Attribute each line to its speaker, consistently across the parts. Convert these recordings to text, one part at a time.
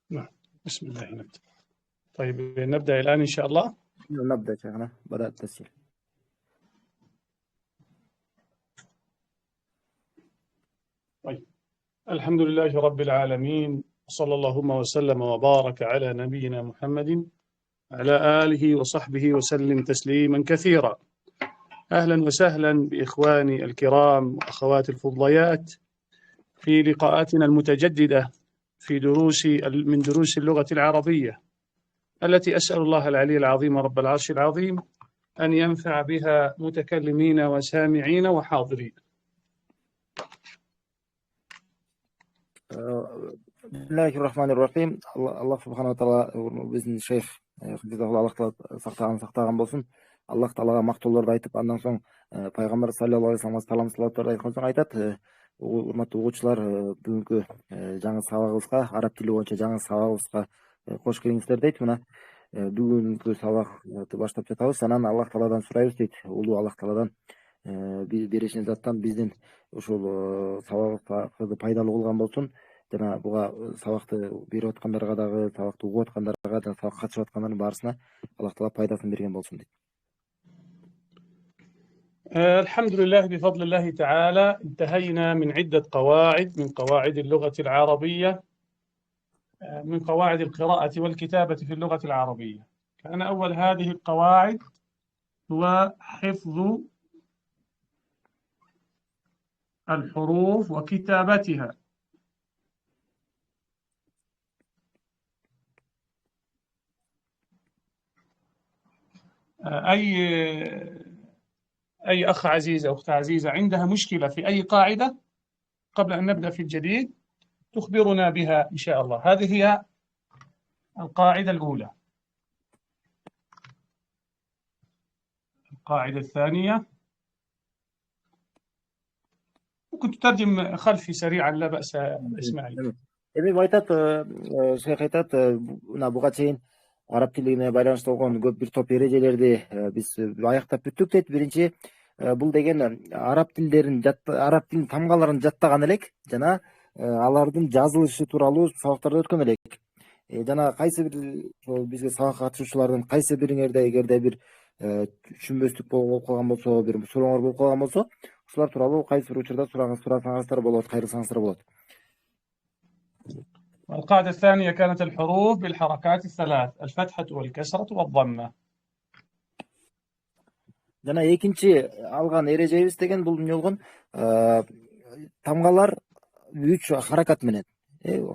Speaker 1: نعم. بسم الله نبدأ. طيب نبدأ الآن إن شاء الله.
Speaker 2: نبدأ شيخنا، بدأ التسجيل.
Speaker 1: طيب، الحمد لله رب العالمين، صلى اللهم وسلم وبارك على نبينا محمد على آله وصحبه وسلم تسليما كثيرا. أهلا وسهلا بإخواني الكرام وأخواتي الفضليات في لقاءاتنا المتجددة في من دروس اللغة العربية، التي أسأل الله العلي العظيم رب العرش العظيم أن ينفع بها متكلمين وسامعين وحاضرين.
Speaker 2: بسم الله الرحمن الرحيم. Allah subhanahu wa taala біздің шейх Аллах тағала сақтаған болсын. Аллах тағалаға мақтауларды айтып, андан соң пайғамбар саллаллаху алейхи вассалам салам салауаттарды айтқан соң айтады: урматтуу окуучулар, бүгүнкү жаңы сабагыбызга, араб тили боюнча жаңы сабагыбызга кош келиңиздер дейт. Мына бүгүнкү сабакты баштап жатабыз. Анан Аллах тағаладан сурайбыз дейт. Улуу Аллах тағаладан беришин заттан биздин ушул сабагыбызды пайдалуу кылган болсун. Жана буга сабакты берип аткандарга дагы, сабакты угуп аткандарга да, сабакка катышып аткандардын баарысына Аллах таала пайдасын берген болсун дейт.
Speaker 1: الحمد لله بفضل الله تعالى انتهينا من عدة قواعد من قواعد اللغة العربية، من قواعد القراءة والكتابة في اللغة العربية. كان أول هذه القواعد هو حفظ الحروف وكتابتها. أي أخ عزيز أو أخت عزيزة عندها مشكلة في أي قاعدة قبل أن نبدأ في الجديد تخبرنا بها إن شاء الله. هذه هي القاعدة الأولى. القاعدة الثانية، ممكن تترجم خلفي سريعا لا بأس إسماعيل.
Speaker 2: айтат, шейх айтат, мына буга чейин араб тилине байланыштуу болгон көп бир топ эрежелерди биз аяктап бүттүк дейт. Биринчи, бул деген араб тилдерин араб тилинин тамгаларын жаттаган элек жана алардын жазылышы тууралуу сабактарды өткөн элек. Жана кайсы бир бизге сабакка катышуучулардын кайсы бириңерде эгерде бир түшүнбөстүк болуп калган болсо, бир сурооңор болуп калган болсо, ушулар тууралуу кайсы бир учурда сурасаңыздар болот, кайрылсаңыздар болот.
Speaker 1: القاعدة الثانية كانت الحروف بالحركات الثلاث: الفتحة والكسرة والضمة.
Speaker 2: Жана экинчи алган эрежебиз деген бул эмне болгон? Тамгалар 3 харакат менен,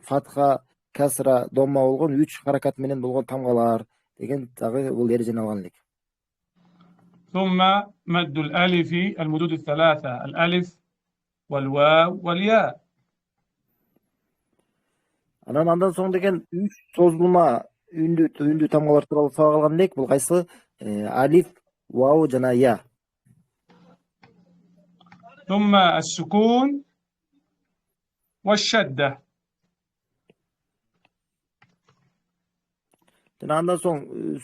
Speaker 2: фатха, касра, домма болгон 3 харакат менен болгон тамгалар деген дагы бул эрежени алган элек.
Speaker 1: ثم مد الألف، المدود الثلاثة: الألف والواو والياء.
Speaker 2: Андан соң деген 3 созулма үндүү тамгалар тууралуу сабак алган элек. Бул кайсы? Алиф, واو жана يا.
Speaker 1: ثم السكون والشدة.
Speaker 2: Жана андан соң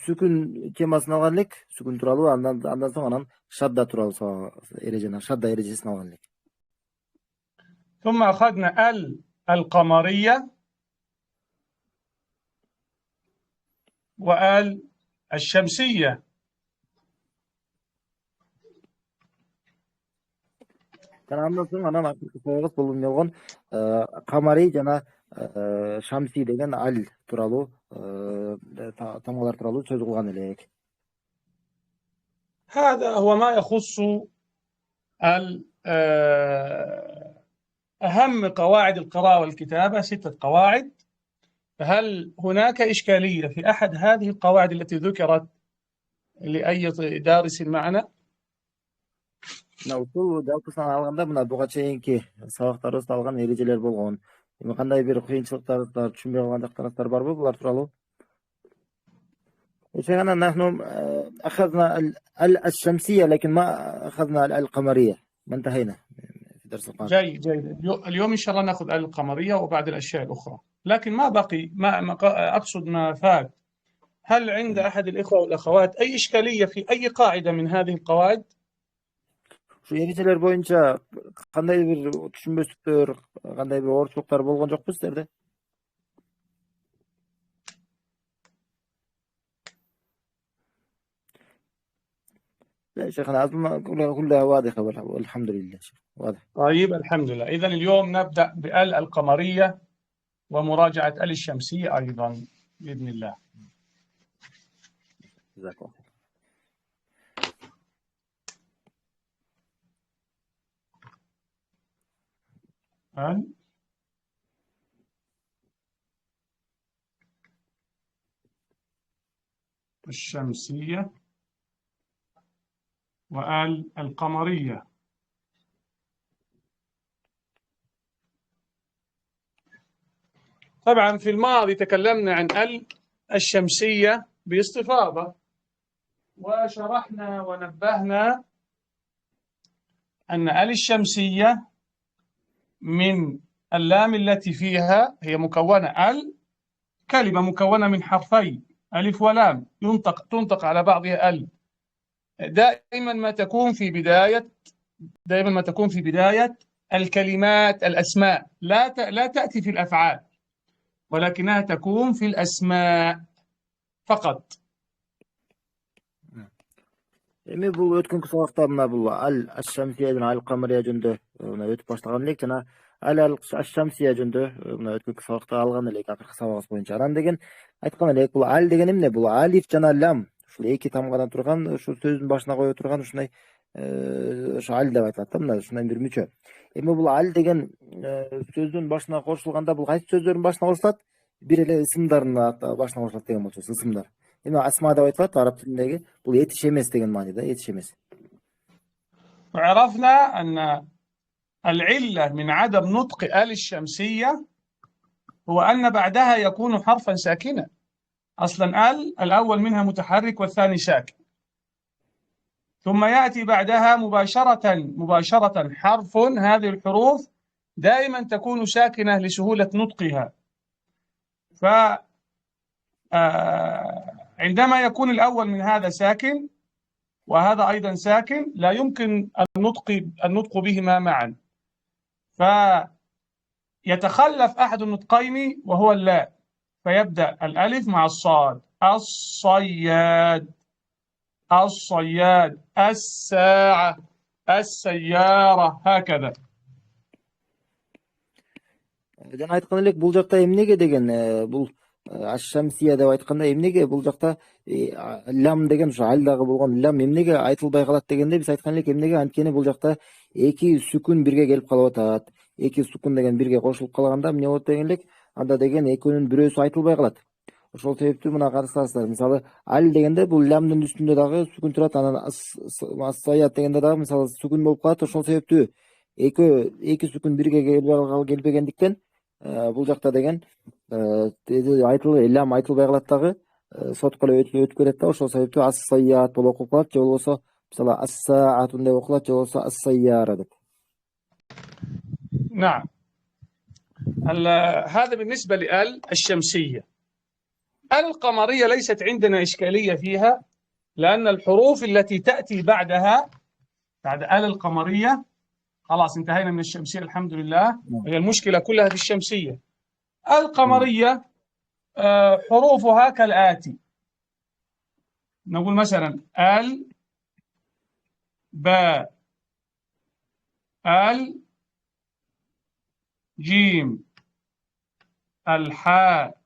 Speaker 2: сүкүн темасын алган элек, сүкүн тууралуу, андан соң анан шадда тууралуу эрежени, шадда эрежесин алган элек.
Speaker 1: ثم أخذنا القمرية وآل الشمسية.
Speaker 2: Жана андан соң анан акыркы сабагыбыз бул эмне болгон? Камари жана шамси деген ал тууралуу тамгалар тууралуу сөз кылган элек.
Speaker 1: هذا هو ما يخص أهم قواعد القراءة والكتابة، 6 قواعد. فهل هناك إشكالية في أحد هذه القواعد التي ذكرت لأي دارس معنا؟
Speaker 2: Ушул жалпысынан алганда мына буга чейинки сабактарыбызда алган эрежелер болгон. Эми кандай бир кыйынчылыктар, түшүнбөй калган жактарыңыздар барбы булар тууралуу? شيخنا نحن أخذنا الشمسية لكن ما أخذنا القمرية، ما انتهينا في درس القادم.
Speaker 1: جيد. اليوم إن شاء الله نأخذ القمرية وبعد الأشياء الأخرى، لكن ما بقي، ما أقصد ما فات. هل عند أحد الإخوة والأخوات أي إشكالية في أي قاعدة من هذه القواعد؟
Speaker 2: Şu erişeler boyunca kандай bir düşünmüştür, kандай bir orçuluklar bolgon jokпу сиздерде? لا شيخنا أظن كلها واضحة والحمد لله شيخ واضح.
Speaker 1: طيب الحمد لله. إذن اليوم نبدأ بآل القمرية ومراجعة آل الشمسية أيضا بإذن الله.
Speaker 2: جزاك الله خير.
Speaker 1: آل الشمسية وآل القمرية. طبعا في الماضي تكلمنا عن آل الشمسية باستفاضة، وشرحنا ونبهنا أن آل الشمسية من اللام التي فيها هي مكونة كلمة مكونة من حرفين ألف ولام تنطق على بعضها دائما ما تكون في بداية الكلمات الأسماء، لا تأتي في الأفعال، ولكنها تكون في الأسماء فقط.
Speaker 2: Эми бул өткөнкү сабакта мына бул Аш-Шамсия жана Ал-Камария жөнүндө мына өтүп баштаган элек жана Аш-Шамсия жөнүндө мына өткөнкү сабакта алган элек акыркы сабагыбыз боюнча. Анан деген айткан элек бул ал деген эмне? Бул алиф жана лам ушул эки тамгадан турган, ушу сөздүн башына кое турган ушундай ошо ал деп айтылат да, мына ушундай бир мүчө. Эми бул ал деген сөздүн башына кошулганда бул кайсы сөздөрдүн башына кошулат? Бир эле ысымдардын башына кошулат деген болчу, ысымдар. Эми асма деп айтылат араб тилиндеги, бул этиш эмес деген мааниде, этиш эмес.
Speaker 1: وعرفنا أن العلة من عدم نطق آل الشمسية هو أن بعدها يكون حرفا ساكنا. أصلا الأول منها متحرك والثاني ساكن، ثم يأتي بعدها مباشرة حرف. هذه الحروف دائما تكون ساكنة لسهولة نطقها، فعندما يكون الأول من هذا ساكن وهذا أيضا ساكن لا يمكن النطق بهما معا، فيتخلف أحد النطقين وهو اللاء، فيبدأ الألف مع الصاد. الصياد، الصياد، الساعة، السيارة، هكذا.
Speaker 2: Жана айткан элек бул жакта эмнеге деген бул Аш-Шамсия деп айтканда эмнеге бул жакта лам деген ушу алдагы болгон лам эмнеге айтылбай калат дегенде биз айткан элек эмнеге, анткени бул жакта эки сүкүн бирге келип калып атат. Эки сүкүн деген бирге кошулуп калганда эмне болот деген элек, анда деген экөөнүн бирөөсү айтылбай калат. Ошол себептүү мына карасаңыздар, мисалы ал дегенде бул лямдын үстүндө дагы сүкүн турат, анан ас-саят дегенде дагы мисалы сүкүн болуп калат. Ошол себептүү эки сүкүн бирге келбегендиктен бул жакта деген лям айтылбай калат дагы, сотко эле өтүп кетет да. Ошол себептүү ас-саят болуп окуп калат, же болбосо мисалы ас-саатун деп окулат, же болбосо ас-сайяра деп.
Speaker 1: نعم، هذا بالنسبة لآل الشمسية. آل القمرية ليست عندنا إشكالية فيها، لأن الحروف التي تأتي بعد آل القمرية خلاص انتهينا من الشمسية الحمد لله، هي المشكلة كلها في الشمسية. القمرية حروفها كالآتي، نقول مثلا باء، جيم، الحاء،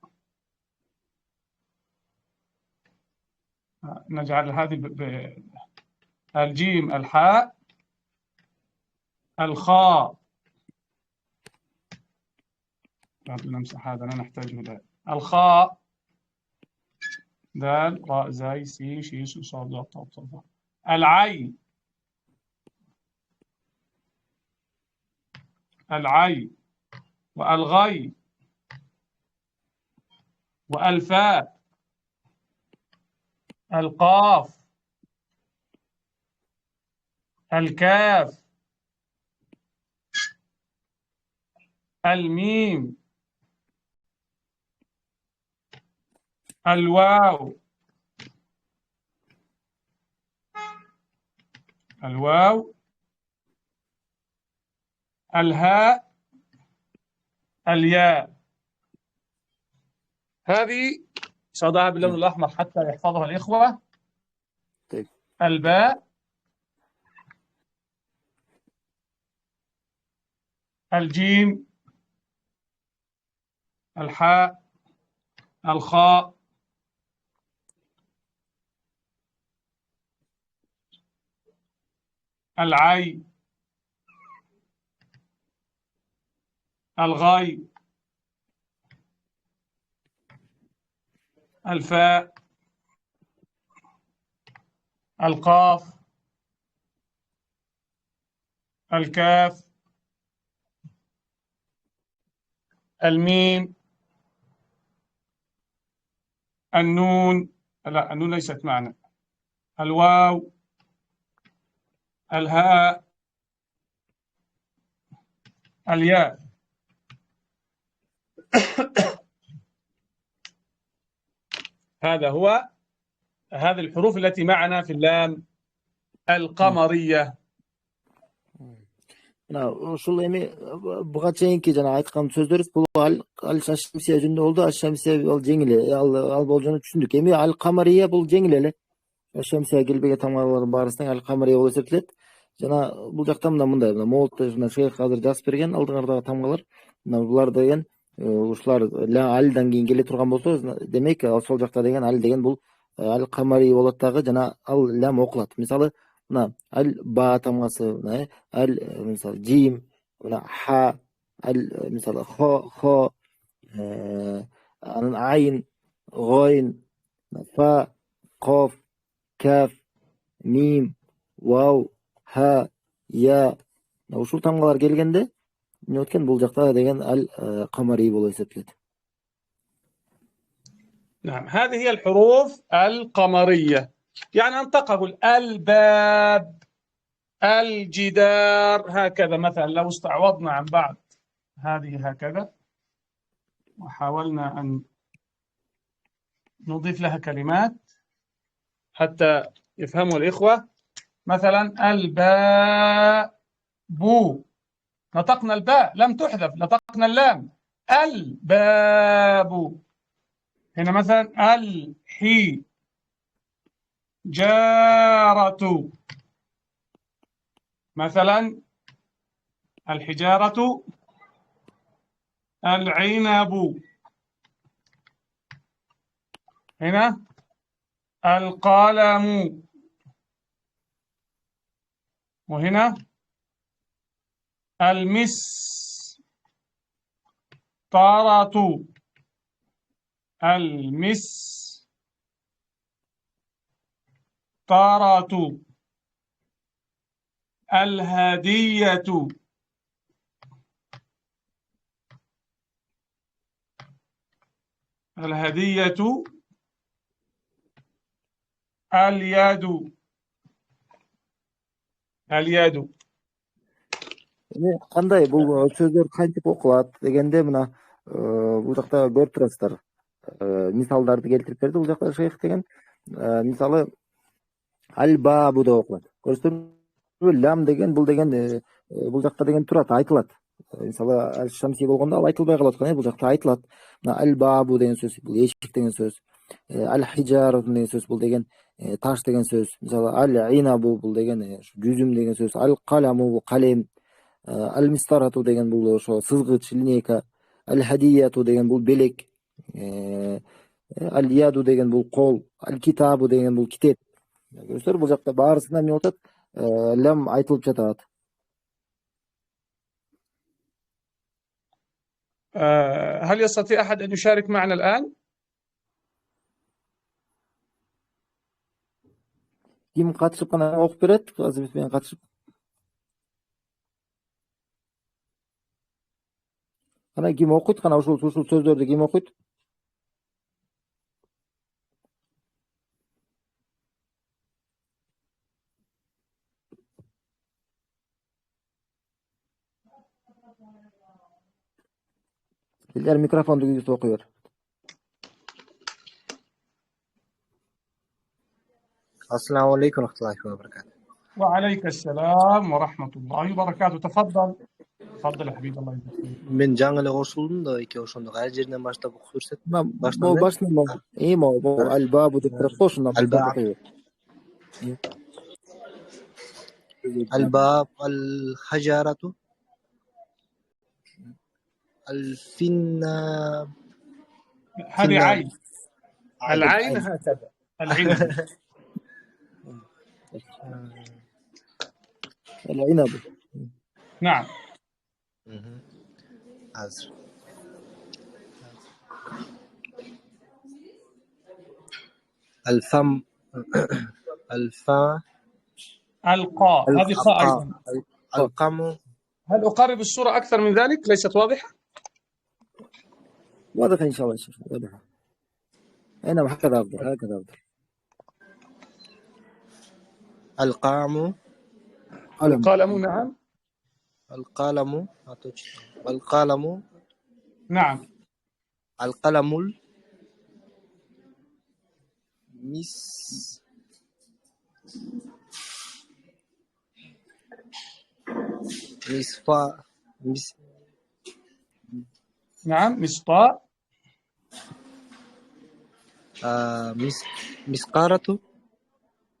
Speaker 1: نجعل هذه الجيم، الحاء، الخاء، نمسح هذا لا نحتاجه الآن، الخاء، دال، راء، زاي، سين، شين، صاد، ضاد، طاء، ظاء، العين، والغين، والفاء، القاف، الكاف، الميم، الواو، الهاء، الياء. هذه سأضعها باللون الأحمر حتى يحفظها الإخوة.
Speaker 2: طيب.
Speaker 1: الباء، الجيم، الحاء، الخاء، العين، الغاء، الفاء، القاف، الكاف، الميم، النون، لا النون ليست معنا، الواو، الهاء، الياء. هذه الحروف التي معنا في اللام القمرية.
Speaker 2: ушул эми буга чейинки жана айткан сөздөр бул ал шамсия жөнүндө болду. Ал шамсия ал жеңил ал болжону түшүндүк. Эми ал камария бул жеңил эле. Шамсия келбеген тамгалардын баарысынан ал камария болуп эсептелет. Жана бул жакта мындай молотто жана шейх азыр жазып берген алдыңардагы тамгалар. Булар деген ушулар алдан кийин келе турган болсо, демек ошол жакта деген ал деген бул ал камария болот дагы, жана ал лам окулат. Мисалы мына ал ба тамгасы, ал мисалы жим, мына ха, ал мисалы хо, анан айн, гойн, фа, коф, каф, мим, вау, ха, я. Ушул тамгалар келгенде эмне өткөн, бул жакта деген ал камарий болуп эсептелет.
Speaker 1: نعم، هذه هي الحروف القمرية. يعني أنطق أقول الباب، الجدار، هكذا. مثلا لو استعوضنا عن بعض هذه هكذا وحاولنا أن نضيف لها كلمات حتى يفهموا الإخوة. مثلا الباب، نطقنا الباء لم تحذف، نطقنا اللام. الباب. هنا مثلا الحجارة، مثلا الحجارة، العنب. هنا القلم، وهنا المسطرة، المسطرة، الهدية، الهدية، اليد، اليد.
Speaker 2: Кандай бул сөздөр кантип окулат дегенде мына бул жакта көрүп турасыздар. Мисалдарды келтирип берди бул жакта шейх деген. Мисалы аль-бабу деп окулат. Көрүсүңүзбү? Лам деген бул жакта деген турат, айтылат. Мисалы аль-шамси болгондо ал айтылбай калып аткан, бул жакта айтылат. Мына аль-бабу деген сөз бул эшик деген сөз. Аль-хижару деген сөз бул деген таш деген сөз. Мисалы аль-инабу бул деген жүзүм деген сөз. Аль-каламу бул калем. Аль-мистарату деген бул ошо сызгыч, линейка. Аль-хадияту деген бул белек. Аль-яду деген бул кол. Аль-китабу деген бул китеп. Көрүсүңөр, бул жакта баарысына эмне болот? Лам айтылып жатат.
Speaker 1: هل يستطيع أحد أن يشارك معنا الآن؟
Speaker 2: Ким катышып кана окуп берет? Азыр биз менен катышып. Кана ким окуйт? Кана ушул сөздөрдү ким окуйт? Силер микрофонду күйгүзүп окуй бер.
Speaker 3: السلام عليكم ورحمة الله وبركاته.
Speaker 1: وعليك السلام ورحمة الله وبركاته. تفضل تفضل يا حبيب الله يجزيك.
Speaker 3: Мен жаңы эле кошулдум да, эки ошондо кай жеринен баштап окуп берсек?
Speaker 2: Башынан бул аль-бабу деп турат го, ошондон баштап окуй бер.
Speaker 3: الباب، الحجارة، الفنا
Speaker 1: هذه
Speaker 3: فنان.
Speaker 1: عين، العين هكذا، العنب.
Speaker 2: العنب.
Speaker 1: نعم.
Speaker 3: حاضر. الفم الفا
Speaker 1: القاء، هذه خاء أيضا.
Speaker 3: القم.
Speaker 1: هل أقرب الصورة أكثر من ذلك؟ ليست واضحة؟
Speaker 2: واضح إن شاء الله يا شيخ، واضح. أنا هكذا أفضل، هكذا أفضل.
Speaker 3: القام.
Speaker 1: القلم. نعم.
Speaker 3: القلم. القلم.
Speaker 1: نعم.
Speaker 3: القلم. مصفى.
Speaker 1: نعم. مسطاء.
Speaker 3: مسقارة.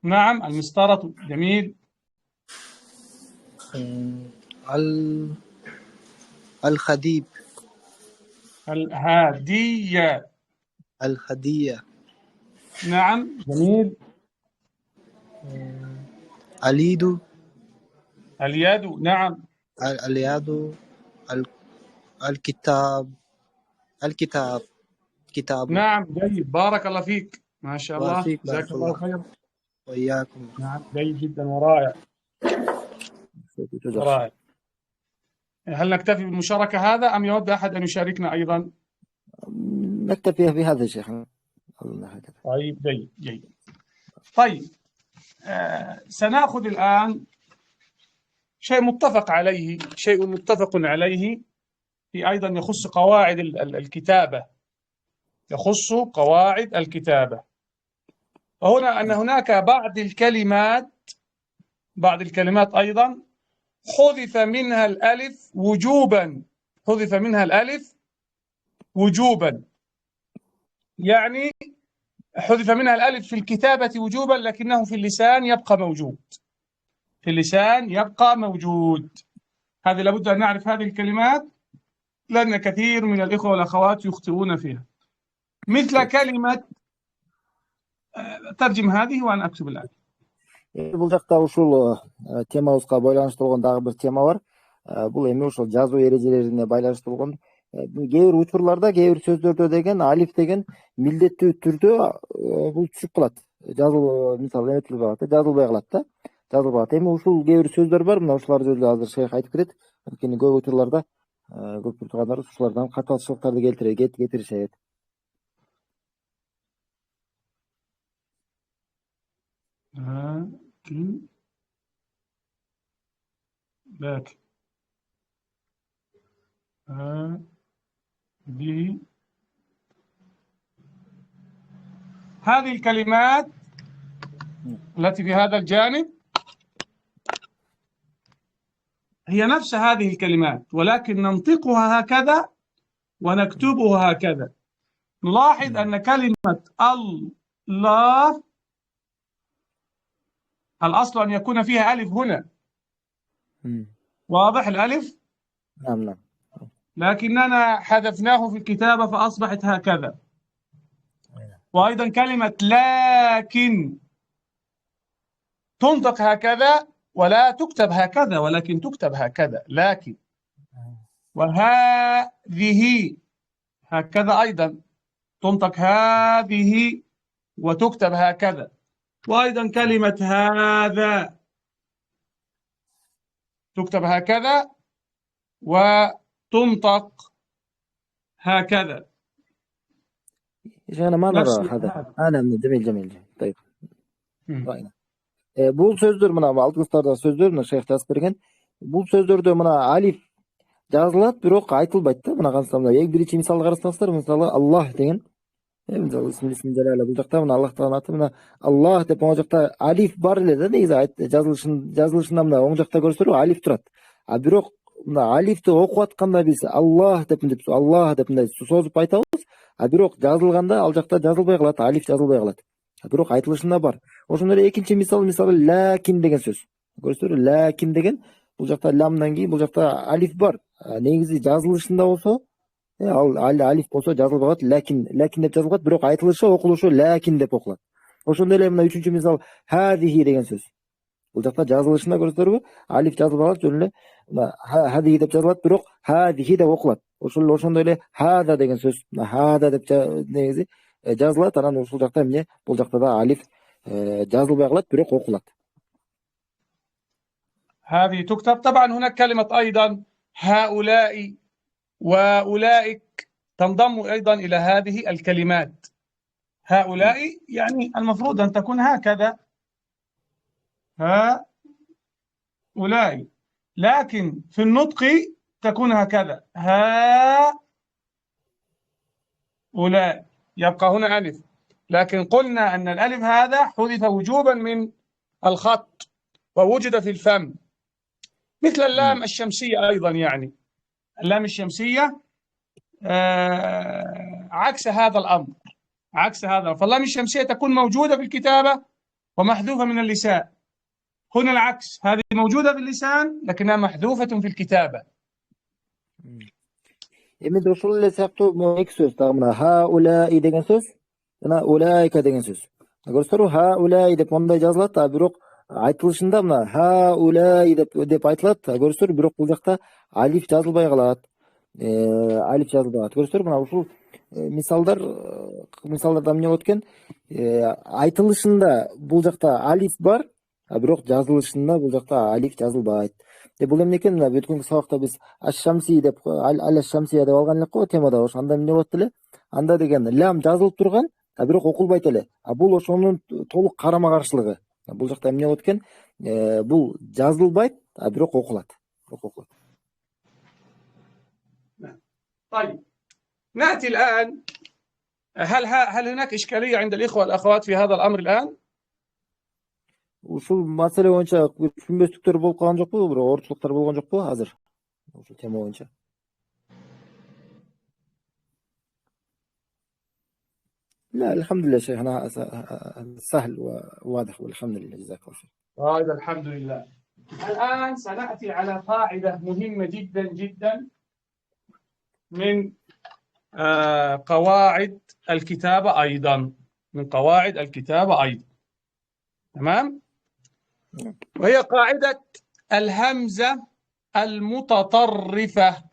Speaker 1: نعم. المسطرة. جميل.
Speaker 3: الخديب.
Speaker 1: الهادية.
Speaker 3: الهدية.
Speaker 1: نعم. جميل.
Speaker 3: اليد.
Speaker 1: اليد. نعم.
Speaker 3: اليد. الكتاب. كتاب.
Speaker 1: نعم. جيد، بارك الله فيك، ما شاء الله،
Speaker 3: وفيك
Speaker 1: جزاك
Speaker 3: بارك
Speaker 1: الله
Speaker 3: الله
Speaker 1: خير.
Speaker 3: وإياكم.
Speaker 1: نعم، جيد جدا ورائع رائع. هل نكتفي بالمشاركة هذا أم يود أحد أن يشاركنا أيضا؟
Speaker 2: نكتفي بهذا يا شيخ.
Speaker 1: طيب، جيد جيد. طيب، سنأخذ الآن شيء متفق عليه في أيضا يخص قواعد الكتابة، يخص قواعد الكتابة. وهنا أن هناك بعض الكلمات أيضا حذف منها الألف وجوبا، يعني حذف منها الألف في الكتابة وجوبا، لكنه في اللسان يبقى موجود. هذه لابد أن نعرف هذه الكلمات، لأن كثير من الإخوة والأخوات يخطئون فيها، مثل كلمة ترجم هذه وأنا أكتب الآن.
Speaker 2: Бул жакта ушул темабызга байланыштырылган дагы бир тема бар. Бул эми ошол жазуу эрежелерине байланыштырылган. Кээ бир учурларда, кээ бир сөздөрдө деген алиф деген милдеттүү түрдө бул түшүп калат. Мисалы эметилбей калат, жазылбай калат да. Эми ушул кээ бир сөздөр бар, мына ушулар жөнүндө азыр шейх айтып кетет. Анткени көп учурларда көп тургандар ушулардан каталыкчылыктарды кетиришет.
Speaker 1: لكن هذه الكلمات التي في هذا الجانب هي نفس هذه الكلمات، ولكن ننطقها هكذا ونكتبها هكذا. نلاحظ أن كلمة الله الأصل أن يكون فيها ألف هنا، واضح الألف؟
Speaker 2: نعم.
Speaker 1: لكننا حذفناه في الكتابة فأصبحت هكذا. وأيضا كلمة لكن تنطق هكذا ولا تكتب هكذا، ولكن تكتب هكذا لكن. وهذه هكذا أيضا تنطق هذه وتكتب هكذا. وأيضا كلمة هذا تكتب هكذا وتنطق هكذا.
Speaker 2: أنا ما نرى هذا. جميل. طيب. Бул сөздөр мына алдыңыздарда сөздөр мына шейх жазып берген. Бул сөздөрдө мына алиф жазылат, бирок айтылбайт да. Мына кансам эң биринчи мисалды карасаңыздар, мисалы Аллах деген. Мисалы исмин жалала бул жакта мына Аллахтын аты мына Аллах деп оң жакта алиф бар эле да. Негизи жазылышында мына оң жакта көрсөтөр алиф турат. А бирок мына алифти окуп атканда биз Аллах деп мындай созуп айтабыз. А бирок жазылганда ал жакта жазылбай калат, алиф жазылбай калат. Бирок айтылышында бар. Ошондой эле экинчи мисалы лакин деген сөз. Көрсөтөр лакин деген бул жакта ламдан кийин бул жакта алиф бар. Негизи жазылышында болсо Ал алиф болсо жазылып калат, лакин деп жазылып калат, бирок айтылышы, окулушу лакин деп окулат. Ошондой эле мына үчүнчү мисал хадихи деген сөз. Бул жакта жазылышында көрөсүздарбы? Алиф жазылып калат, жөн эле хадихи деп жазылат, бирок хадихи деп окулат. Ошондой эле хада деген сөз, хада деп негизи жазылат, анан ушул жакта эмне? Бул жакта да алиф жазылбай калат, бирок окулат.
Speaker 1: هذه تكتب. طبعا هناك كلمة أيضا هؤلاء وأولئك تنضم أيضا إلى هذه الكلمات. هؤلاء يعني المفروض أن تكون هكذا، هؤلاء، لكن في النطق تكون هكذا، هؤلاء، يبقى هنا ألف. لكن قلنا أن الألف هذا حذف وجوبا من الخط ووجد في الفم، مثل اللام الشمسية أيضا. يعني اللام الشمسية عكس هذا الأمر، عكس هذا. فاللام الشمسية تكون موجودة في الكتابة ومحذوفة من اللسان. هنا العكس، هذه موجودة في اللسان لكنها محذوفة في الكتابة.
Speaker 2: Эми де ошол эле сыяктуу эки сөз дагы мына хауляи деген сөз жана улайка деген сөз. Көрсөңүздөр, хауляи деп мондай жазылат, а бирок айтылышында мына хауляи деп айтылат. Көрсөңүздөр, бирок бул жакта алиф жазылбай калат. Алиф жазылбай калат. Көрсөңүздөр, мына ушул мисалдарда эмне болот экен? Айтылышында бул жакта алиф бар, а бирок жазылышында бул жакта алиф жазылбайт. Бул эмне экен? Мына бүткүнкү сабакта биз аш-шамси деп ал-шамсия деп алган элек го темада. Ошондо эмне болот эле? Анда деген лам жазылып турган, а бирок окулбайт эле. А бул ошонун толук карама каршылыгы. Бул жакта эмне болот экен? Бул жазылбайт, а бирок окулат.
Speaker 1: طيب نأتي الآن، هل هناك إشكالية عند الإخوة والأخوات في هذا الأمر الآن؟
Speaker 2: Ушул маселе боюнча түшүнбөстүктөр болуп калган жокпу? Бир оорчулуктар болгон жокпу азыр? Ушул тема боюнча. لا الحمد لله شيخنا سهل وواضح والحمد لله جزاك الله خير.
Speaker 1: طيب الحمد لله. الآن سنأتي على قاعدة مهمة جدا جدا من قواعد الكتابة أيضا، من قواعد الكتابة أيضا. تمام؟ وهي قاعدة الهمزة المتطرفة.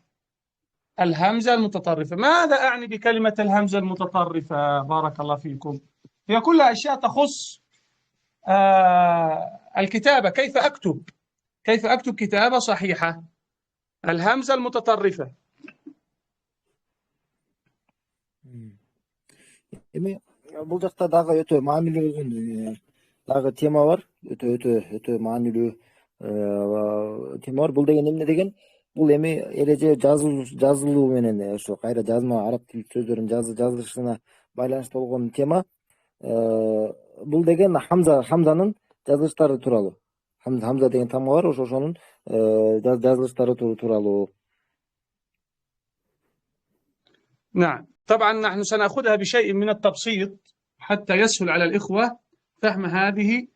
Speaker 1: الهمزة المتطرفة. ماذا أعني بكلمة الهمزة المتطرفة؟ بارك الله فيكم. هي كلها أشياء تخص الكتابة، كيف أكتب كتابة صحيحة. الهمزة المتطرفة.
Speaker 2: Бул жакта дагы өтө маанилүү болгон дагы тема бар. Өтө маанилүү тема бар. Бул деген эмне деген? Бул эми эреже жазылуу менен ошо кайра жазма араб тил сөздөрүнүн жазылышына байланыштуу болгон тема. Бул деген хамзанын жазылыштары тууралуу. Хамза деген тама бар, ошонун жазылыштары тууралуу.
Speaker 1: نعم، طبعا نحن سنأخذها بشيء من التبسيط حتى يسهل على الإخوة فهم هذه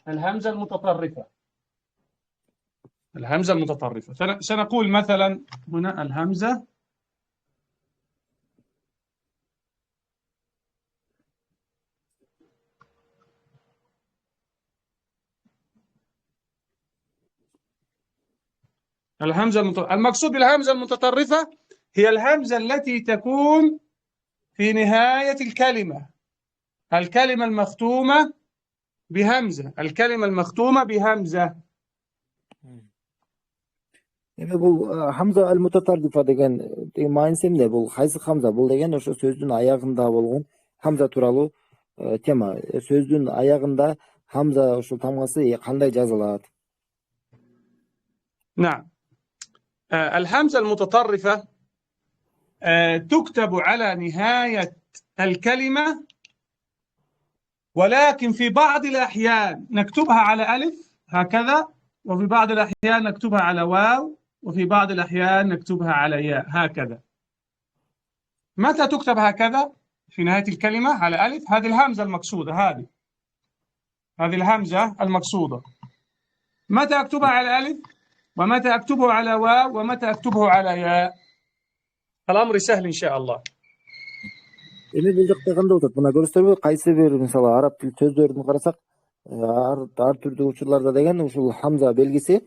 Speaker 1: الهمزة المتطرفة. الهمزة المتطرفة سنقول مثلا هنا الهمزة المقصود بالهمزة المتطرفة هي الهمزة التي تكون في نهاية الكلمة. الكلمة المختومة بهمزة. الكلمة المختومة بهمزة.
Speaker 2: Бул хамза аль-мутатаррифа деген маанisi эмне? Бул кайсы хамза? Бул деген ошо сөздүн аягында болгон хамза тууралуу тема. Сөздүн аягында хамза ушул тамгасы кандай жазылат?
Speaker 1: نعم. الهمزة المتطرفة تكتب على نهاية الكلمة، ولكن في بعض الأحيان نكتبها على ألف هكذا، وفي بعض الأحيان نكتبها على واو، وفي بعض الأحيان نكتبها على ياء هكذا. متى تكتب هكذا في نهاية الكلمة على ألف؟ هذه الهمزة المقصودة، هذه الهمزة المقصودة. متى أكتبها على ألف؟ ومتى أكتبه على واو ومتى أكتبه على ياء. الأمر سهل إن شاء الله.
Speaker 2: Эми бул жакта кандай болот? Мына көрүсүзбү? Кайсы бир мисалы араб тил сөздөрүн карасак, ар түрдүү учурларда деген ушул хамза белгиси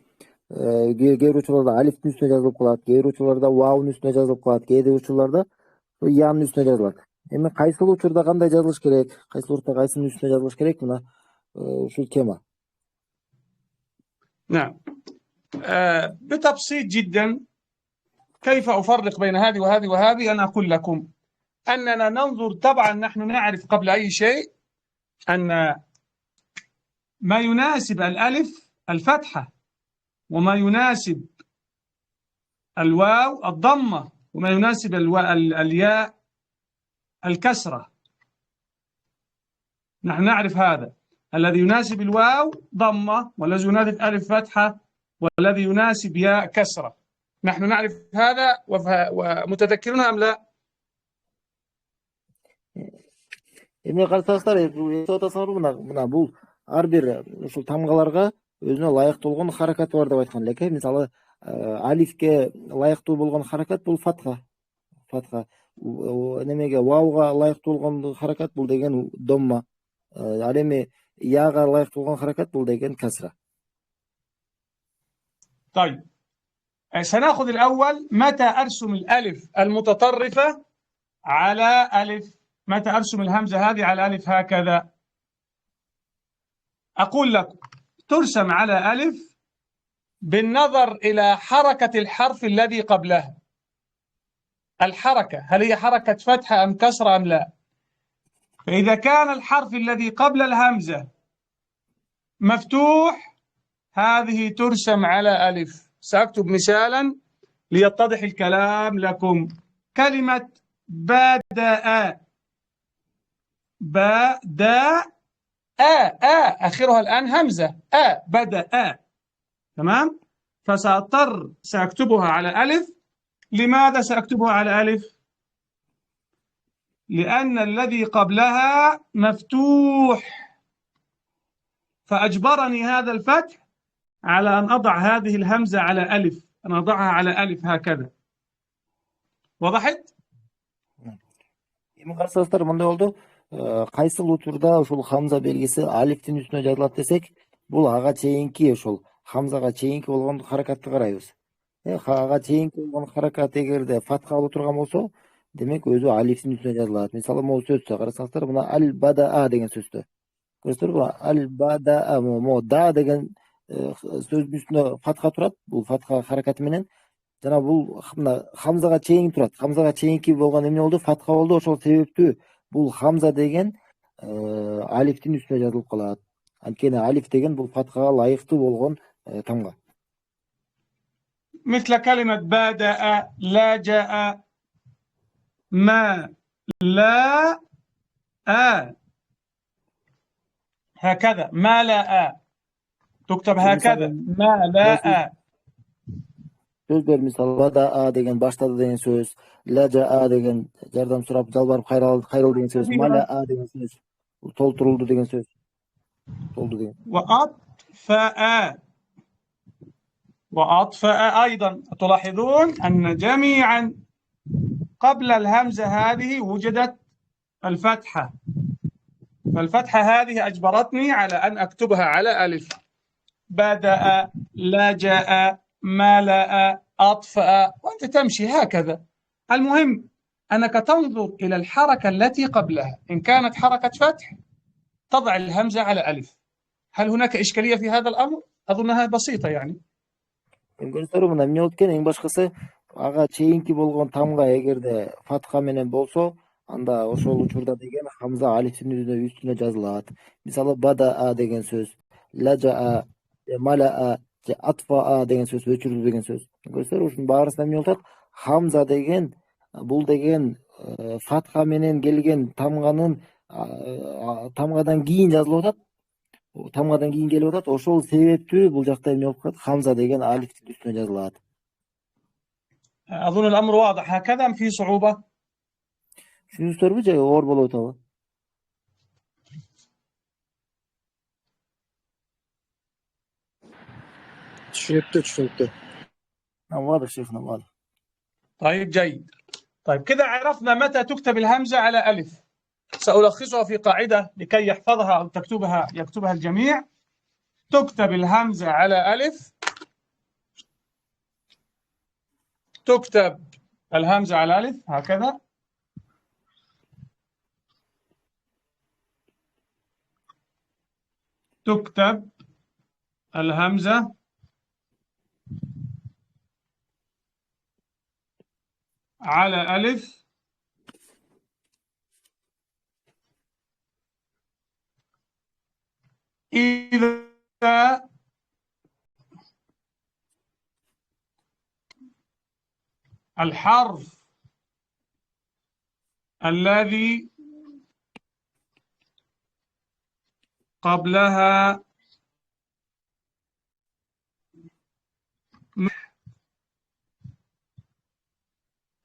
Speaker 2: кээ бир учурларда алифтин үстүнө жазылып калат, кээ бир учурларда ваунун үстүнө жазылып калат, кээ бир учурларда яанын үстүнө жазылат. Эми кайсыл учурда кандай жазылыш керек, кайсыл учурда кайсынын үстүнө жазылыш керек? Мына ушул тема.
Speaker 1: نعم. بتبسيط جدا كيف أفرق بين هذه وهذه وهذه؟ أنا أقول لكم أننا ننظر، طبعا نحن نعرف قبل أي شيء أن ما يناسب الألف الفتحة، وما يناسب الواو الضمة، وما يناسب الياء الكسرة. نحن نعرف هذا. الذي يناسب الواو ضمة، والذي يناسب ألف فتحة، والذي يناسب ياء كسرة. نحن نعرف هذا ومتذكرون أم لا؟
Speaker 2: Эми карасаңыздар, эсип атасыңарбы, мына бул ар бир ушул тамгаларга өзүнө ылайыктуу болгон харакаты бар деп айткан элек. Мисалы, алифке ылайыктуу болгон харакат бул фатха. Немеге вауга ылайыктуу болгон харакат бул деген домма. Ал эми яга ылайыктуу болгон харакат бул деген касра.
Speaker 1: طيب، سنأخذ الأول متى أرسم الألف المتطرفة على ألف، متى أرسم الهمزة هذه على ألف هكذا. أقول لكم ترسم على ألف بالنظر إلى حركة الحرف الذي قبلها. الحركة هل هي حركة فتحة أم كسرة أم لا؟ فإذا كان الحرف الذي قبل الهمزة مفتوح هذه ترسم على ألف. سأكتب مثالا ليتضح الكلام لكم. كلمة بدأ، بدأ آخرها الآن همزة، بدأ، تمام؟ سأكتبها على ألف. لماذا سأكتبها على ألف؟ لأن الذي قبلها مفتوح، فأجبرني هذا الفتح على أن أضع هذه الهمزة على ألف، أن أضعها على ألف هكذا. وضحت؟
Speaker 2: Эми карасаңыздар, мындай болду. Кайсыл учурда ушул хамза белгиси алифтин үстүнө жазылат десек, бул ага чейинки ушул хамзага чейинки болгон харакатты карайбыз. Ага чейинки болгон харакат эгерде фатха боло турган болсо, демек өзү алифтин үстүнө жазылат. Мисалы, могу сөздө карасаңыздар, мына ал бадаа деген сөздө. Көрсөтөрбү? Ал бадаа, мо да деген сөздүн үстүнө фатха турат. Бул фатха харакаты менен жана бул хамзага чейин турат. Хамзага чейинки болгон эмне болду? Фатха болду. Ошол себептүү бул хамза деген алифтин үстүнө жазылып калат. Анткени алиф деген бул фатхага ылайыктуу болгон тамга.
Speaker 1: مثل كلمة بدأ، لجأ، ما لا هكذا، ما لا تكتب هكذا، ما لا.
Speaker 2: Сөздөр мисалы бада деген баштады деген сөз, лажа деген жардам сурап жалбарып кайрылды деген сөз, мала деген сөз, толтурулду деген сөз. Толду деген.
Speaker 1: وأطفأ أيضا. تلاحظون أن جميعا قبل الهمزة هذه وجدت الفتحة، فالفتحة هذه أجبرتني على أن أكتبها على ألف. بدأ، لجأ، ملأ، أطفأ، وأنت تمشي هكذا. المهم أنك تنظر إلى الحركة التي قبلها. إن كانت حركة فتح تضع الهمزة على ألف. هل هناك إشكالية في هذا الأمر؟ أظنها بسيطة يعني.
Speaker 2: Көрсөтөрүм, эмне болот экен? Эң башкысы ага чейинки болгон тамга эгерде фатха менен болсо, анда ошол учурда деген хамза алифтин үстүнө жазылат. Мисалы, бада деген сөз, лажа, мала, атфа деген сөз, өчүрдү деген сөз. Көрсөтөр, ушунун баарысында эмне болот? Хамза деген бул деген фатха менен келген тамгадан кийин жазылып атат. Тамгадан кийин келип атат. Ошол себептүү бул жакта эмне болуп калат? Хамза деген алифтин үстүнө жазылат.
Speaker 1: أظن الأمر واضح. هكذا أم في صعوبة؟
Speaker 2: Түшүнүңүздөрбү же оор болуп атабы?
Speaker 3: түшүнүктүү.
Speaker 2: واضح شيخنا واضح.
Speaker 1: طيب جيد. طيب كده عرفنا متى تكتب الهمزة على ألف. سألخصها في قاعدة لكي يحفظها أو يكتبها الجميع. تكتب الهمزة على ألف. تكتب الهمزة على ألف هكذا. تكتب الهمزة على ألف إذا الحرف الذي قبلها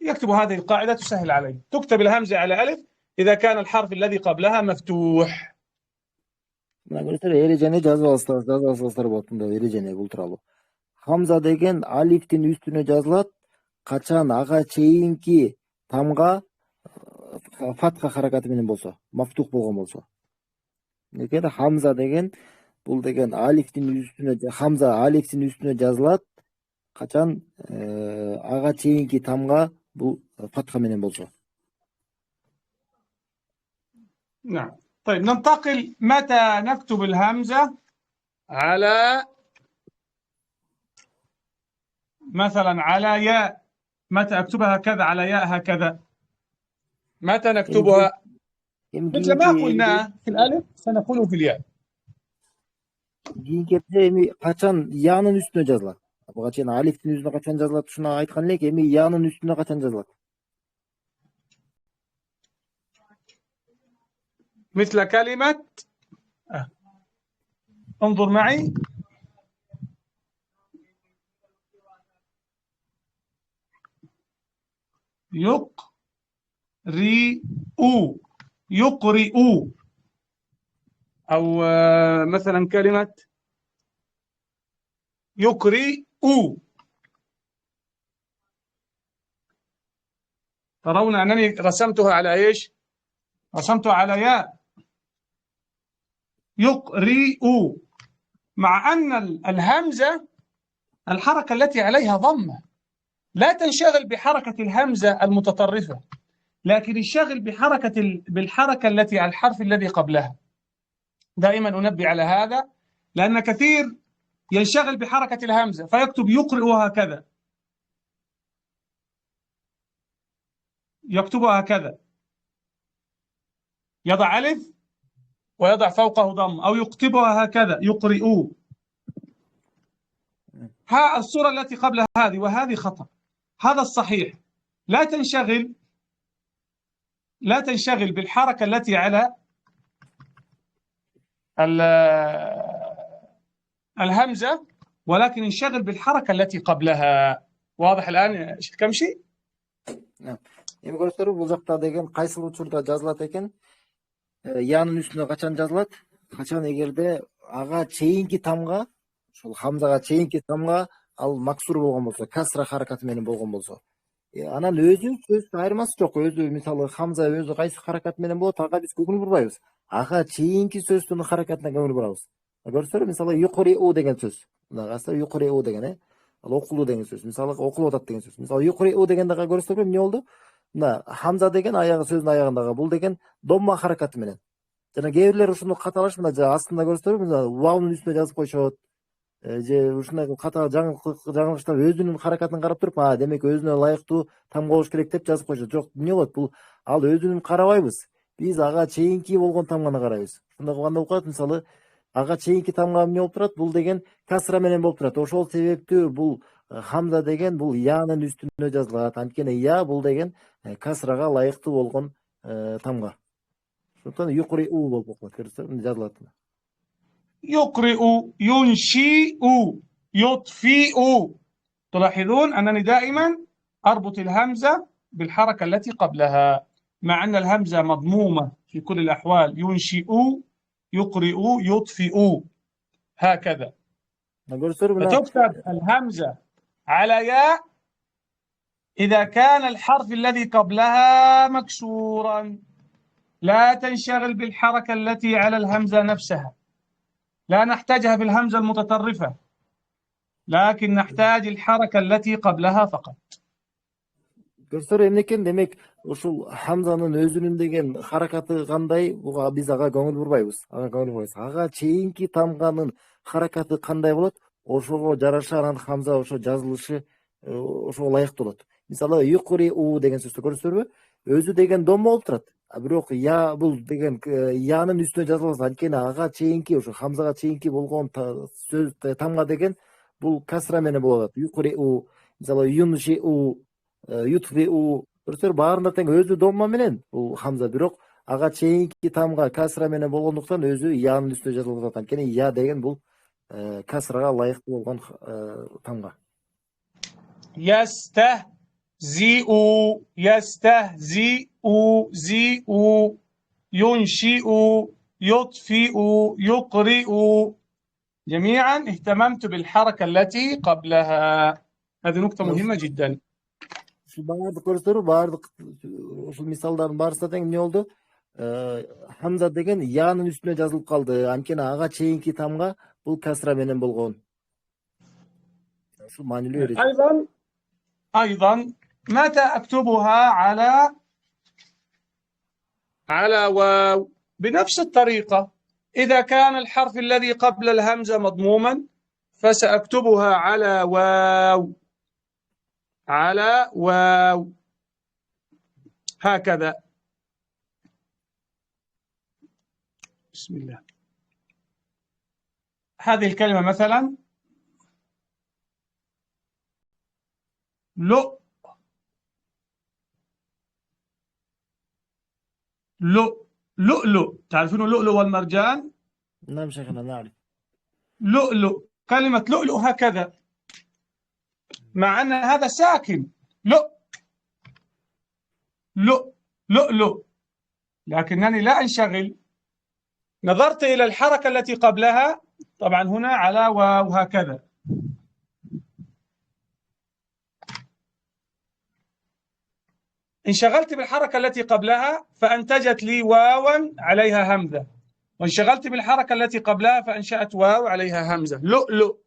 Speaker 1: يكتب هذه القاعدة تسهل عليه. تكتب الهمزة على ألف إذا كان الحرف الذي قبلها مفتوح.
Speaker 2: Erejeni жазып алсаңыздар болот. Мында эрежени бул тууралуу. Хамза деген алифтин үстүнө жазылат. Качан ага чейинки тамга фатха харакаты менен болсо, мафтух болгон болсо. Эгер хамза деген бул деген алифтин үстүнө хамза алифтин үстүнө жазылат. Качан ага чейинки тамга бул фатха менен болсо.
Speaker 1: نعم. طيب ننتقل متى نكتب الهمزة على مثلا على ياء. متى أكتبها هكذا على ياء هكذا؟ متى نكتبها مثل ما قلنا في الألف سنقوله في الياء.
Speaker 2: Эми качан янын үстүнө жазылат? Буга чейин алифтин үстүнө качан жазылат? Ушуну айткан элек. Эми янын үстүнө качан жазылат?
Speaker 1: مثل كلمة انظر معي يقرئ أو مثلا كلمة يقرئ. ترون أنني رسمتها على إيش؟ رسمتها على ياء. يقرئ، مع أن الهمزة الحركة التي عليها ضمة لا تنشغل بحركة الهمزة المتطرفة، لكن انشغل بالحركة التي على الحرف الذي قبلها. دائما أنبه على هذا، لأن كثير ينشغل بحركة الهمزة فيكتب يقرئ هكذا، يكتبها هكذا، يضع ألف ويضع فوقه ضم، أو يكتبها هكذا يقرئ. ها الصورة التي قبل هذه وهذه خطأ. هذا الصحيح، لا تنشغل بالحركة التي على الهمزة، ولكن انشغل بالحركة التي قبلها. واضح الآن كم شيء؟
Speaker 2: نعم. Эми көрсөтөрбү, бул жакта деген кайсыл учурда жазылат экен? Янын үстүнө качан жазылат? Качан эгерде ага чейинки тамга, ушул хамзага чейинки тамга ал максур болгон болсо, касра харакаты менен болгон болсо. Анан өзү сөз айырмасы жок. Өзү мисалы хамза өзү кайсы харакат менен болот, ага биз көңүл бурбайбыз. Ага чейинки сөздүн харакатына көңүл бурабыз. Көрсөтөрбү, мисалы юкуру деген сөз. Мына караса юкуру деген, ал окулуу деген сөз. Мисалы окулуп атат деген сөз. Мисалы юкуру дегенде көрсөтөрбү эмне болду? Мына хамза деген аягы сөздүн аягындагы, бул деген домма харакаты менен. Жана кээ бирлер ушуну каталаш, мына астында көрсөтөрбү, мына ваунун үстүнө жазып койшот. Же ушундай ката жаңылыштар өзүнүн харакатын карап туруп, демек өзүнө ылайыктуу тамга болуш керек деп жазып койшот. Жок, эмне болот? Бул ал өзүнүн карабайбыз. Биз ага чейинки болгон тамганы карайбыз. Ушундай кылганда болуп калат, мисалы ага чейинки тамга эмне болуп турат? Бул деген касра менен болуп турат. Ошол себептүү бул хамза деген бул янын үстүнө жазылат. Анткени я бул деген касрага ылайыктуу болгон тамга. Ошондон юкри болуп калат. Көрсөтсөң жазылат.
Speaker 1: يقرئ، ينشئ، يطفئ. تلاحظون أنني دائما أربط الهمزة بالحركة التي قبلها، مع أن الهمزة مضمومة في كل الأحوال. ينشئ، يقرئ، يطفئ، هكذا.
Speaker 2: көрсөтөр мына
Speaker 1: فتكتب الهمزة على ياء إذا كان الحرف الذي قبلها مكسورا. لا تنشغل بالحركة التي على الهمزة نفسها، لا نحتاجها في الهمزة المتطرفة، لكن نحتاج الحركة التي قبلها فقط.
Speaker 2: көрсөр эмне экен, демек ушул хамзанын өзүнүн деген харакаты кандай, буга биз ага көңүл бурбайбыз. Ага чейинки тамганын харакаты кандай болот, ошого жараша анан хамза ошо жазылышы ошого ылайыктуу болот. Мисалы юкури у деген сөздү көрсөтөрбү? Өзү деген домма болуп турат. Бирок я бул деген янын үстүнө жазылса, анткени ага чейинки ошо хамзага чейинки болгон сөз тамга деген бул касра менен болот. Юкури у, мисалы юнши у, ютфи у, көрсөтөр баарында тең өзү домма менен бул хамза, бирок ага чейинки тамга касра менен болгондуктан өзү янын үстүнө жазылып атат. Анткени я деген бул касрага ылайыктуу болгон тамга.
Speaker 1: يستهزئ يستهزئ زئ ينشئ يطفئ يقرئ. جميعا اهتممت بالحركة التي قبلها. هذه نقطة مهمة جدا.
Speaker 2: Баардык көрсөтөр, баардык ушул мисалдардын баарысында тең эмне болду? Хамза деген янын үстүнө жазылып калды. Анткени ага чейинки тамга бул касра менен болгон. Ушул маанилүү эреже.
Speaker 1: أيضا متى أكتبها على واو؟ بنفس الطريقة. إذا كان الحرف الذي قبل الهمزة مضموما فسأكتبها على واو، على واو هكذا. بسم الله. هذه الكلمة مثلا لؤلؤ. تعرفون اللؤلؤ والمرجان؟
Speaker 2: نعم شيخنا نعرف.
Speaker 1: لؤلؤ، كلمة لؤلؤ هكذا، مع أن هذا ساكن، لؤلؤ، لكنني لا أنشغل، نظرت إلى الحركة التي قبلها، طبعا هنا على واو هكذا. انشغلت بالحركة التي قبلها فأنتجت لي واوا عليها همزة، وانشغلت بالحركة التي قبلها فأنشأت واو عليها همزة. لؤلؤ.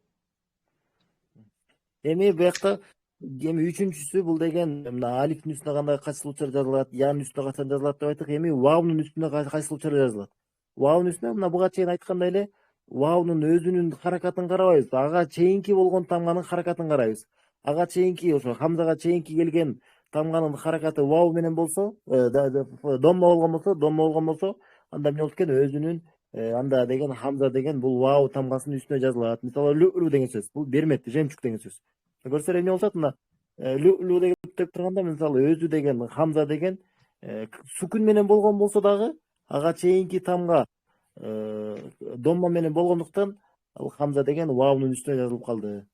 Speaker 2: Эми буякта эми үчүнчүсү бул деген мына алифтин үстүнө кандай кайсылуучар жазылат, янын үстүнө качан жазылат деп айттык. Эми вавнун үстүнө кайсылуучар жазылат. Вавнун үстүнө мына буга чейин айткандай эле вавнун өзүнүн харакатын карабайбыз. Ага чейинки болгон тамганын харакатын карайбыз. Ага чейинки ошо хамзага чейинки келген тамганын харакаты вау менен болсо, домма болгон болсо, анда эмне болот экен, өзүнүн анда деген хамза деген бул вау тамгасынын үстүнө жазылат. Мисалы лүлү деген сөз, бул бермет, жемчуг деген сөз. Көрсөтөр эмне болот мына лүлү деп турганда, мисалы өзү деген хамза деген сукун менен болгон болсо дагы ага чейинки тамга домма менен болгондуктан ал хамза деген ваунун үстүнө жазылып калды.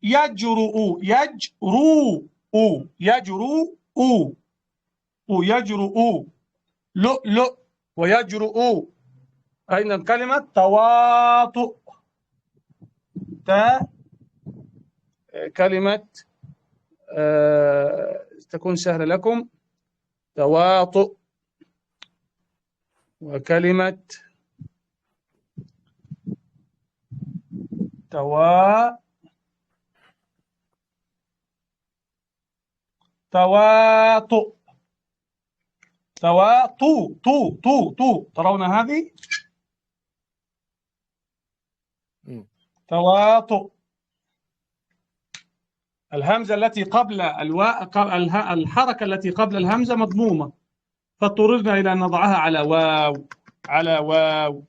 Speaker 1: يجرؤ يجرؤ يجرؤ يجرؤ لؤلؤ ويجرؤ. أيضا كلمة تواطؤ، كلمة تكون سهلة لكم، تواطؤ، وكلمة تواطؤ، ترون هذه؟ تواطؤ. الهمزة التي قبل الحركة التي قبل الهمزة مضمومة، فاضطررنا إلى أن نضعها على واو، على واو.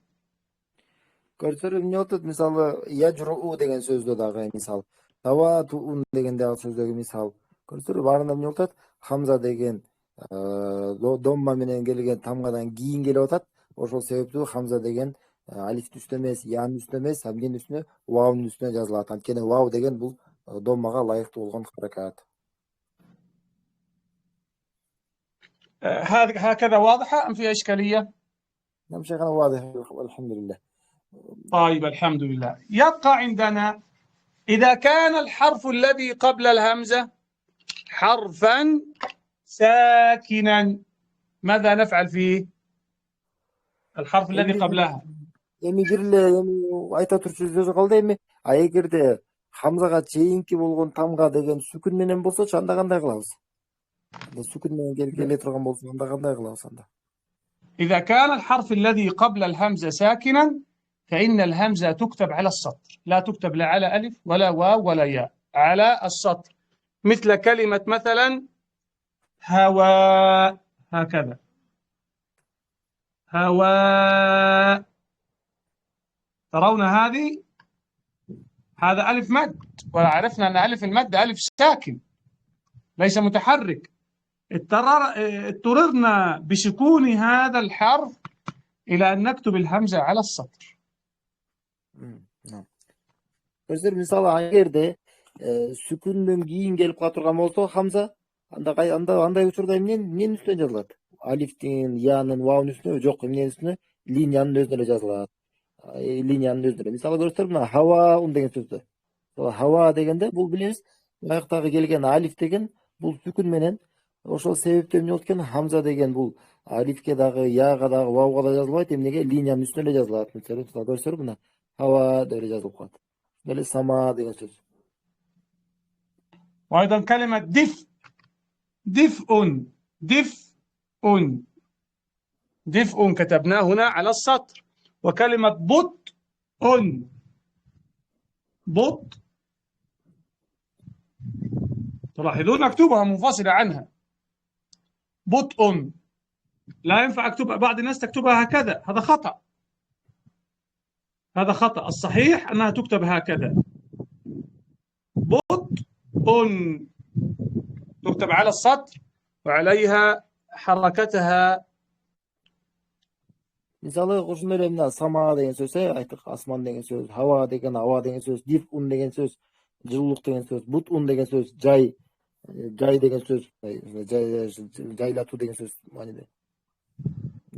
Speaker 2: Көрсөр эмне болот? Мисалы яжруу деген сөздө дагы мисал, таватуун деген дагы сөздөгү мисал. Көрсөр баарында эмне болот? Хамза деген домма менен келген тамгадан кийин келип атат. Ошол себептүү хамза деген алифтин үстүнө эмес, янын үстүнө эмес, эмненин үстүнө, вавнун үстүнө жазылат. Анткени вав деген бул доммага ылайыктуу болгон харакат.
Speaker 1: هكذا واضحة أم في إشكالية؟
Speaker 2: نعم شيخنا واضح الحمد لله.
Speaker 1: طيب الحمد لله. يبقى عندنا إذا كان الحرف الذي قبل الهمزة حرفا ساكنا ماذا نفعل فيه؟ الحرف الذي قبلها.
Speaker 2: Бир эле айта турчу сөзү калды эми. Эгерде хамзага чейинки болгон тамга деген сүкүн менен болсочу анда кандай кылабыз? Сүкүн менен келе турган болсо анда кандай кылабыз анда?
Speaker 1: إذا كان الحرف الذي قبل الهمزة ساكنا فإن الهمزة تكتب على السطر، لا تكتب لا على ألف ولا واو ولا ياء، على السطر، مثل كلمة مثلا هواء، هكذا هواء، ترون هذا ألف مد، وعرفنا أن ألف المد ألف ساكن ليس متحرك. اضطررنا بسكون هذا الحرف إلى أن نكتب الهمزة على السطر.
Speaker 2: Özür misалы эгерде сүкүндөн кийин келип кала турган болсо хамза андай учурда эмненин үстүнө жазылат? Алифтин, янын, ваунун үстүнө жок, эмненин үстүнө? Линиянын өзүнө эле жазылат. Линиянын өзүнө эле. Мисалы көрсөтөр мына хаваун деген сөздө. Хава дегенде бул билебиз, аяктагы келген алиф деген бул сүкүн менен ошол себептен эмне болот экен? Хамза деген бул алифке дагы, яга дагы, вауга да жазылбайт, эмнеге? Линиянын үстүнө эле жазылат. Мисалы көрсөтөр мына хава деп эле жазылып калат. Böyle sama деген söz.
Speaker 1: وأيضا كلمة دفء كتبناه هنا على السطر. وكلمة بطء تلاحظون أكتبها منفصلة عنها. بطء لا ينفع أكتبها، بعض الناس تكتبها هكذا، هذا خطأ. الصحيح أنها تكتب هكذا، بطء تكتب على السطر وعليها حركتها.
Speaker 2: Misалы ошондой эле мына сама деген сөз, айттык, асман деген сөз, хава деген, аба деген сөз, дифун деген сөз, жылуулук деген сөз, бутун деген сөз, жай деген сөз, жайлатуу деген сөз мааниде.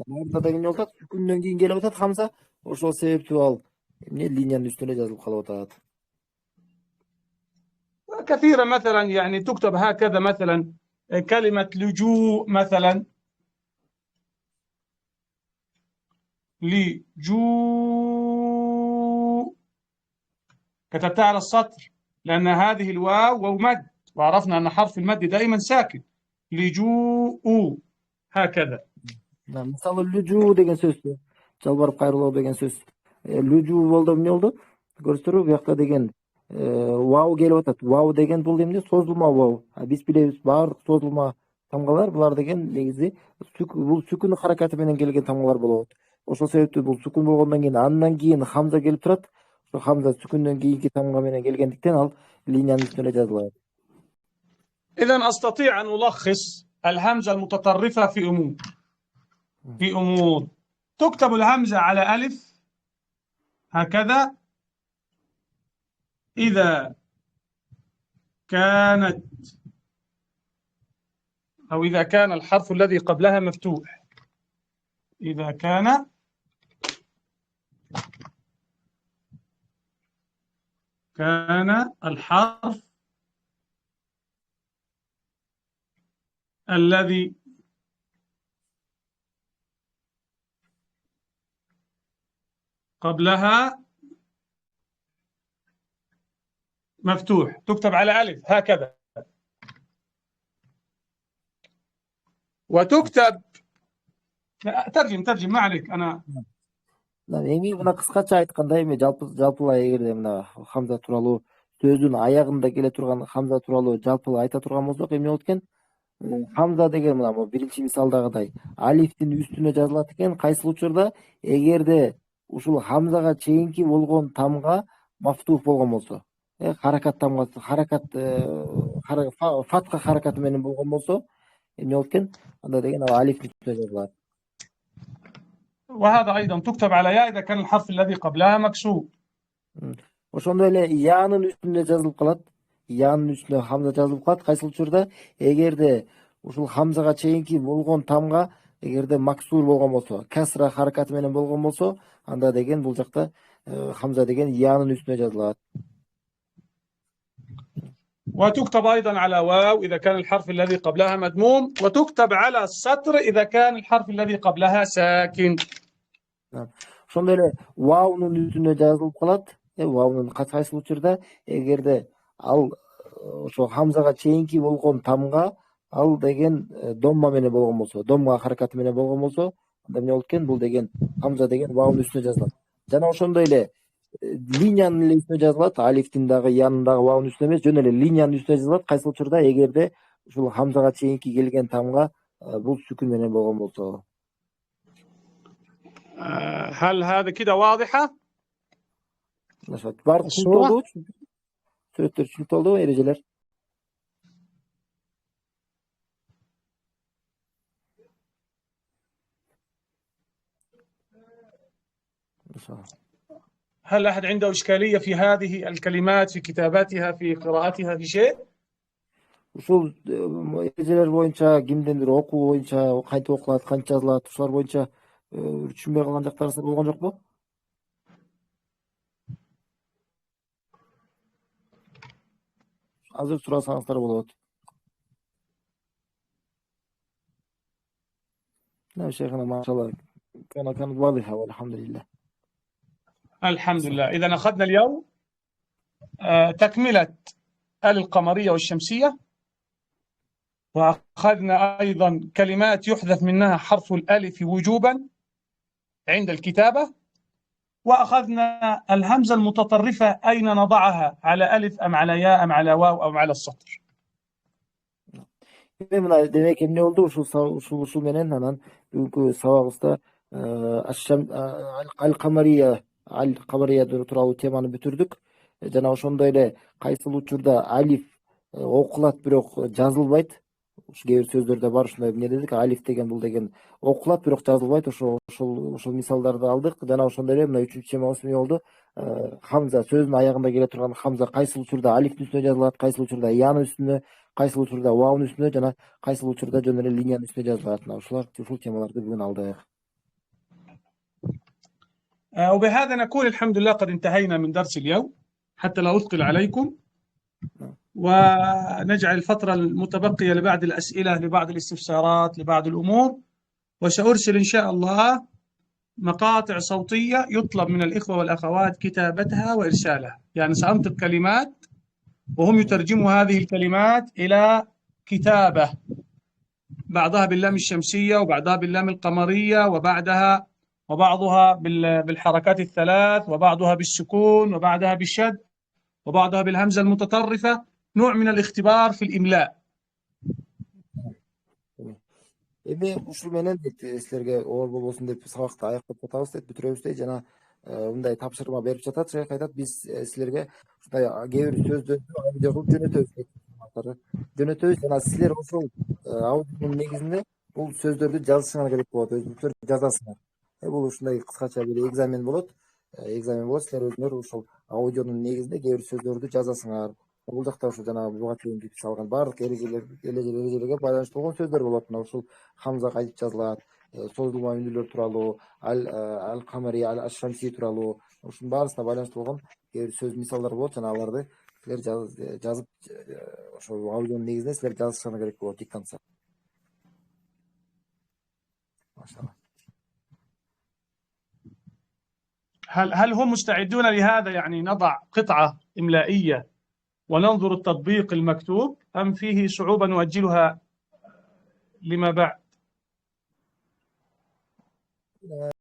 Speaker 2: Мында да эмне болуп атат? Сүкүндөн кийин келип атат хамза, ошол себептүү ал эмне линиянын үстүнө жазылып калып атат.
Speaker 1: كثيرا مثلا يعني تكتب هكذا، مثلا كلمة لجوء مثلا، لجوء كتبتها على السطر لأن هذه الواو مد، وعرفنا أن حرف المد دائما ساكن. لجوء هكذا.
Speaker 2: Мисалы лүжүү деген сөздү, жалбарып кайрылуу деген сөз. Лүжүү болду, эмне болду? Көрсөтөрбү, бuyакта деген вау келип атат. Вау деген бул эмне? Созулма вау. Биз билебиз баардык созулма тамгалар булар деген негизи бул сүкүн харакаты менен келген тамгалар болот. Ошол себептүү бул сүкүн болгондон кийин андан кийин хамза келип турат. Ошо хамза сүкүндөн кийинки тамга менен келгендиктен ал линиянын үстүнө жазылат.
Speaker 1: إذا أستطيع أن ألخص الهمزة المتطرفة في أمور. تكتب الهمزة على ألف هكذا إذا كانت أو إذا كان الحرف الذي قبلها مفتوح. إذا كان الحرف الذي قبلها مفتوح، تكتب على ألف هكذا، وتكتب ترجم ما عليك. أنا
Speaker 2: Эми мына кыскача айтканда, эми жалпылай эгерде мына хамза тууралуу сөздүн аягында келе турган хамза тууралуу жалпылай айта турган болсок, эмне болот экен? Хамза деген мына биринчи мисалдагыдай алифтин үстүнө жазылат экен. Кайсыл учурда? Эгерде ушул хамзага чейинки болгон тамга мафтух болгон болсо, харакат тамгасы, фатха харакаты менен болгон болсо, эмне болот экен? Анда деген алифтин үстүнө жазылат.
Speaker 1: وهذا أيضا تكتب على ياء إذا كان الحرف الذي قبلها مكسور.
Speaker 2: Ошондой эле янын үстүнө жазылып калат. Янын үстүнө хамза жазылып калат. Кайсыл учурда? Эгерде ушул хамзага чейинки болгон тамга эгерде максур болгон болсо, касра харакаты менен болгон болсо, анда деген бул жакта хамза деген янын үстүнө жазылат.
Speaker 1: وتكتب أيضا على واو إذا كان الحرف الذي قبلها مدموم، وتكتب على السطر إذا كان الحرف الذي قبلها ساكن.
Speaker 2: Ошондой эле ваунун үстүнө жазылып калат. Ваунун кайсыл учурда эгерде ал ошо хамзага чейинки болгон тамга ал деген домма менен болгон болсо, домма харакаты менен болгон болсо, анда эмне болот экен? Бул деген хамза деген ваунун үстүнө жазылат. Жана ошондой эле линиянын эле үстүнө жазылат. Алифтин дагы янындагы ваунун үстүнө эмес, жөн эле линиянын үстүнө жазылат. Кайсыл учурда эгерде ушул хамзага чейинки келген тамга бул сүкүн менен болгон болсо.
Speaker 1: هل هذا كده واضحة؟
Speaker 2: Баардык түшүнүктүү болду. Сүрөттөр түшүнүктүү болду, эрежелер.
Speaker 1: هل أحد عنده إشكالية في هذه الكلمات في كتاباتها في قراءتها في شيء؟
Speaker 2: Ушул эрежелер боюнча кимдендир окуу боюнча кантип окулат, канча жазылат, ушулар боюнча түшүнбөй калган жактарыңыз болгон жокпу? Азыр сурасаңыздар болот. شيخنا ما شاء الله كانت واضحة والحمد لله.
Speaker 1: الحمد لله. إذا أخذنا اليوم تكملة القمرية والشمسية، وأخذنا أيضا كلمات يحذف منها حرف الألف وجوبا عند الكتابة، وأخذنا الهمزة المتطرفة أين نضعها، على ألف أم على ياء أم على واو أم على السطر.
Speaker 2: Demek ki ne oldu? Uşul menen anan bugünkü sabagыбызda al-Qamariya тууралуу теманы бүтүрдүк. Жана ошондой эле кайсыл учурда алиф окулат бирок жазылбайт. Кээ бир сөздөрдө бар ушундай эмне дедик? Алиф деген бул деген окулат бирок жазылбайт. Ошол мисалдарды алдык. Жана ошондой эле мына 3-чемабыз эмне болду? Хамза сөзүнүн аягында келе турган хамза кайсыл учурда алифтин үстүнө жазылат, кайсыл учурда янын үстүнө, кайсыл учурда ваунун үстүнө жана кайсыл учурда жөн эле линиянын үстүнө жазылат. Ушул темаларды бүгүн алдык.
Speaker 1: وبهذا نكون الحمد لله قد انتهينا من درس اليوم حتى لا أثقل عليكم، ونجعل الفترة المتبقية لبعض الأسئلة، لبعض الاستفسارات، لبعض الأمور، وسأرسل إن شاء الله مقاطع صوتية يطلب من الإخوة والأخوات كتابتها وإرسالها. يعني سأنطق كلمات وهم يترجموا هذه الكلمات إلى كتابة، بعضها باللام الشمسية وبعضها باللام القمرية وبعضها بالحركات الثلاث، وبعضها بالسكون، وبعضها بالشد، وبعضها بالهمزة المتطرفة، نوع من الاختبار في الإملاء.
Speaker 2: Ушул менен силерге оор болбосун деп сабакты аяктап жатабыз деп бүтүрөбүз дейт. Жана мындай тапшырма берип жатат. Шейх айтат, биз силерге ушундай кээ бир сөздөрдү аудио кылып жөнөтөбүз. Жана силер ошол аудионун негизинде бул сөздөрдү жазышыңар керек болот. Өзүңүздөр жазасыңар. Бул ушундай кыскача бир экзамен болот. Силер өзүңөр ошол аудионун негизинде кээ бир сөздөрдү жазасыңар. Бул жакта ошо жанагы буга чейин салган баардык эрежелерге байланыштуу болгон сөздөр болот. Мына ушул хамза кантип жазылат, созулма үнүүлөр тууралуу, ал-Qamari, ал-Shamsi тууралуу, ушунун баарысына байланыштуу болгон кээ бир сөз мисалдар болот. Жана аларды силер жазып ошол аудионун негизинде силер жазышыңар керек болот диктантса. Машалла.
Speaker 1: هل هم مستعدون لهذا؟ يعني نضع قطعة إملائية وننظر التطبيق المكتوب، أم فيه صعوبة نؤجلها لما بعد؟